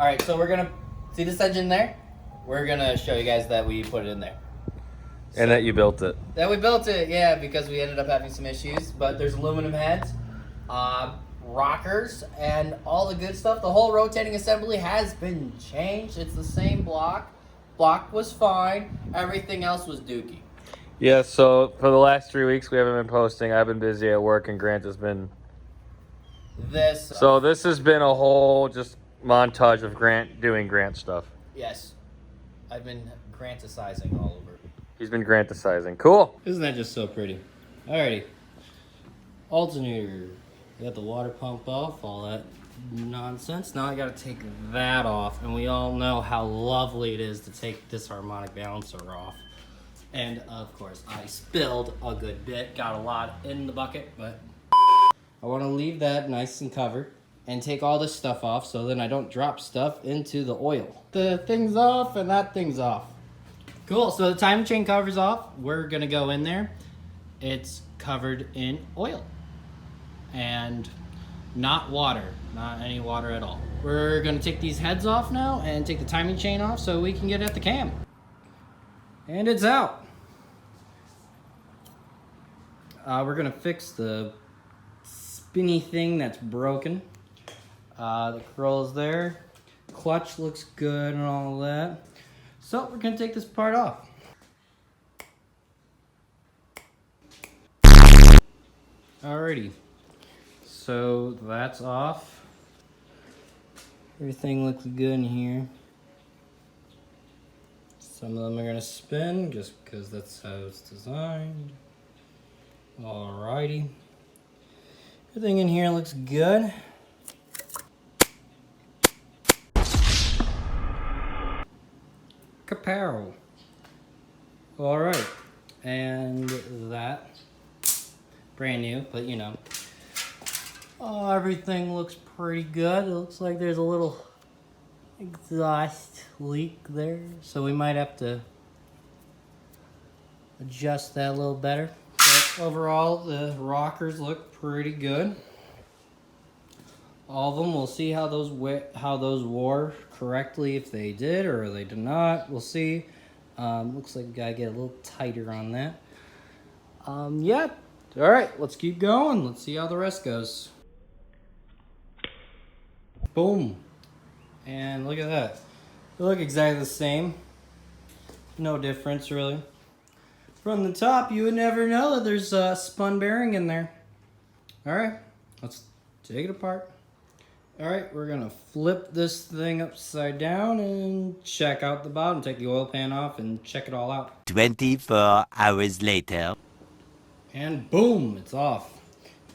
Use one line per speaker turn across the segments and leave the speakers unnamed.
All right, so we're gonna see this engine there. We're gonna show you guys that we put it in there.
And that you built it.
That we built it, yeah, because we ended up having some issues. But there's aluminum heads, rockers, and all the good stuff. The whole rotating assembly has been changed. It's the same block. Block was fine. Everything else was dookie.
Yeah, so for the last 3 weeks we haven't been posting. I've been busy at work and Grant has been... So this has been a whole just montage of Grant doing Grant stuff.
Yes. I've been Granticizing all over.
He's been Granticizing. Cool.
Isn't that just so pretty? Alrighty. Alternator. Got the water pump off, all that nonsense. Now I gotta take that off, and we all know how lovely it is to take this harmonic balancer off. And of course, I spilled a good bit, got a lot in the bucket, but I want to leave that nice and covered and take all this stuff off so then I don't drop stuff into the oil. The thing's off and that thing's off. Cool, so the timing chain cover's off. We're gonna go in there. It's covered in oil and not water, not any water at all. We're gonna take these heads off now and take the timing chain off so we can get at the cam. And it's out. We're gonna fix the spinny thing that's broken. The Corolla's there. Clutch looks good and all that. So we're gonna take this part off. Alrighty. So that's off. Everything looks good in here. Some of them are gonna spin just because that's how it's designed. Alrighty. Everything in here looks good. Kapow. Alright. And that. Brand new, but you know. Oh, everything looks pretty good. It looks like there's a little exhaust leak there. So we might have to adjust that a little better. But overall, the rockers look pretty good. All of them, we'll see how those wore correctly, if they did or they did not. We'll see. Looks like we gotta get a little tighter on that. Yeah. All right, let's keep going. Let's see how the rest goes. Boom. And look at that. They look exactly the same. No difference, really. From the top, you would never know that there's a spun bearing in there. All right, let's take it apart. All right, we're gonna flip this thing upside down and check out the bottom. Take the oil pan off and check it all out.
24 hours later.
And boom, it's off.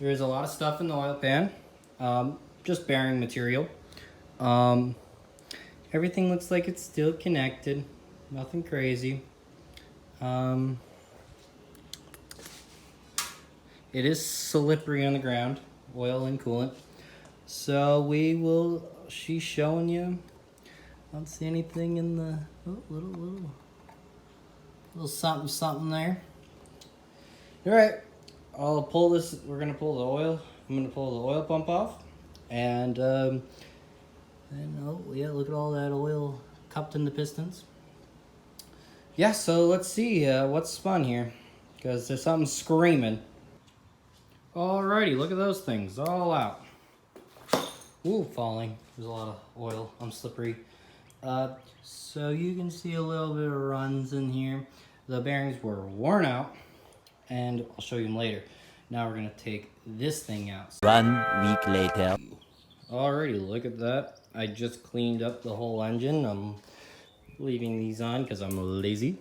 There's a lot of stuff in the oil pan. Just bearing material. Everything looks like it's still connected. Nothing crazy. It is slippery on the ground, oil and coolant. So she's showing you. I don't see anything in the little something there. All right, I'll pull this. We're gonna pull the oil. I'm gonna pull the oil pump off, and oh yeah, look at all that oil cupped in the pistons. Yeah, so let's see what's spun here, because there's something screaming. Alrighty, look at those things all out. Ooh, falling. There's a lot of oil. I'm slippery. So you can see a little bit of runs in here. The bearings were worn out, and I'll show you them later. Now we're gonna take this thing out.
1 week later.
Alrighty, look at that. I just cleaned up the whole engine. I'm leaving these on because I'm lazy.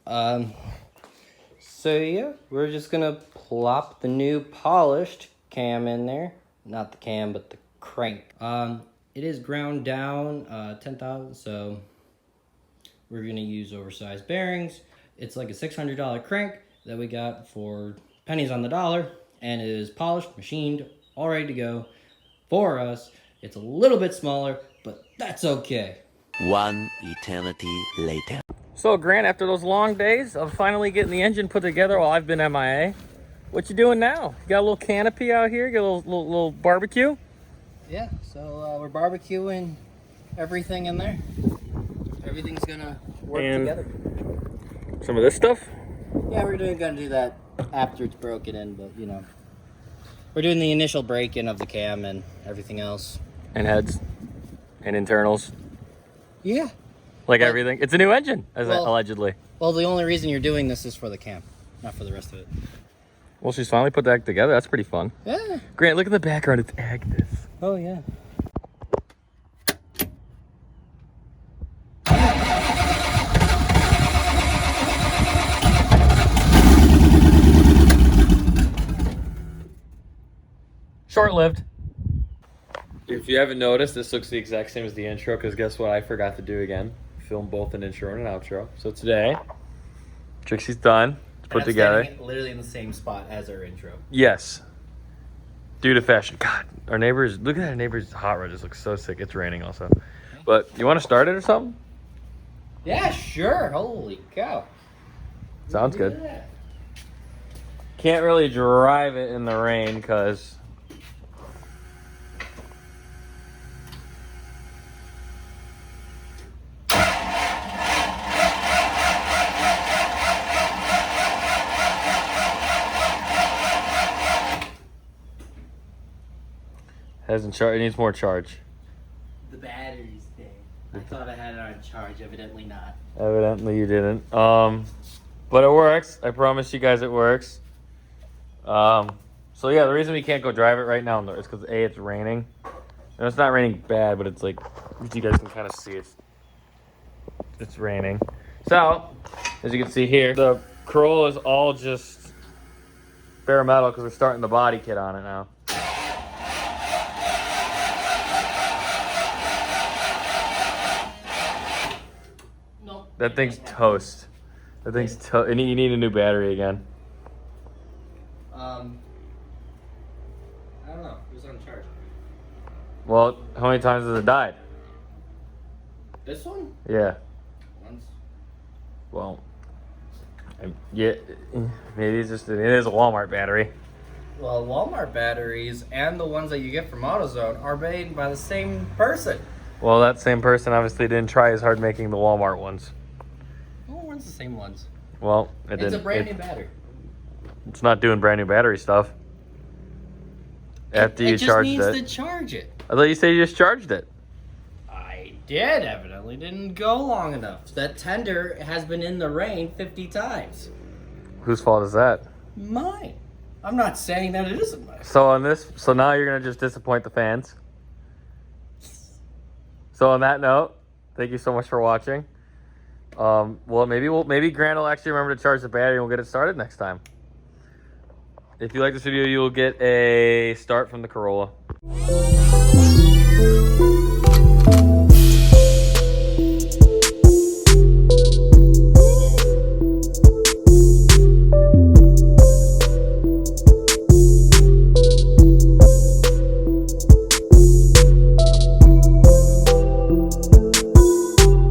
So yeah, we're just gonna plop the new polished cam in there. Not the cam, but the crank. It is ground down 10,000, so we're gonna use oversized bearings. It's like a $600 crank that we got for pennies on the dollar, and it is polished, machined, all ready to go for us. It's a little bit smaller, but that's okay.
1 eternity later.
So Grant, after those long days of finally getting the engine put together while I've been MIA, what you doing now? You got a little canopy out here? You got a little barbecue?
Yeah, so we're barbecuing everything in there. Everything's gonna work together.
Some of this stuff?
Yeah, we're gonna do that after it's broken in, but you know. We're doing the initial break-in of the cam and everything else.
And heads. And internals.
Yeah.
Like everything. It's a new engine, allegedly.
Well, the only reason you're doing this is for the cam, not for the rest of it.
Well, she's finally put that together. That's pretty fun.
Yeah.
Grant, look at the background. It's Agnes.
Oh, yeah.
Short-lived. If you haven't noticed, this looks the exact same as the intro, because guess what I forgot to do again? Film both an intro and an outro. So today, Trixie's done. It's put together.
Literally in the same spot as our intro.
Yes. Due to fashion. God, our neighbors, look at that neighbor's hot rod. Just looks so sick. It's raining also. But you want to start it or something?
Yeah, sure. Holy cow.
Sounds good. Can't really drive it in the rain because... Hasn't charged. It needs more charge.
The battery's dead. I thought I had it on charge. Evidently not.
Evidently you didn't. But it works. I promise you guys it works. So yeah, the reason we can't go drive it right now is because A, it's raining. And it's not raining bad, but it's like, as you guys can kind of see, it's raining. So, as you can see here, the Corolla is all just bare metal because we're starting the body kit on it now. That thing's toast. That thing's toast. You need a new battery again.
I don't know. It was on charge.
Well, how many times has it died?
This one?
Yeah.
Once.
Well, yeah. Maybe it is a Walmart battery.
Well, Walmart batteries and the ones that you get from AutoZone are made by the same person.
Well, that same person obviously didn't try as hard making the Walmart ones.
It's the same ones.
Well,
It's a brand new battery.
It's not doing brand new battery stuff. After you charged it.
It just needs to charge it.
I thought you said you just charged it.
I did. Evidently didn't go long enough. That tender has been in the rain 50 times.
Whose fault is that?
Mine. I'm not saying that it isn't mine.
So now you're gonna just disappoint the fans. So on that note, thank you so much for watching. Well, maybe Grant will actually remember to charge the battery and we'll get it started next time. If you like this video, you will get a start from the Corolla.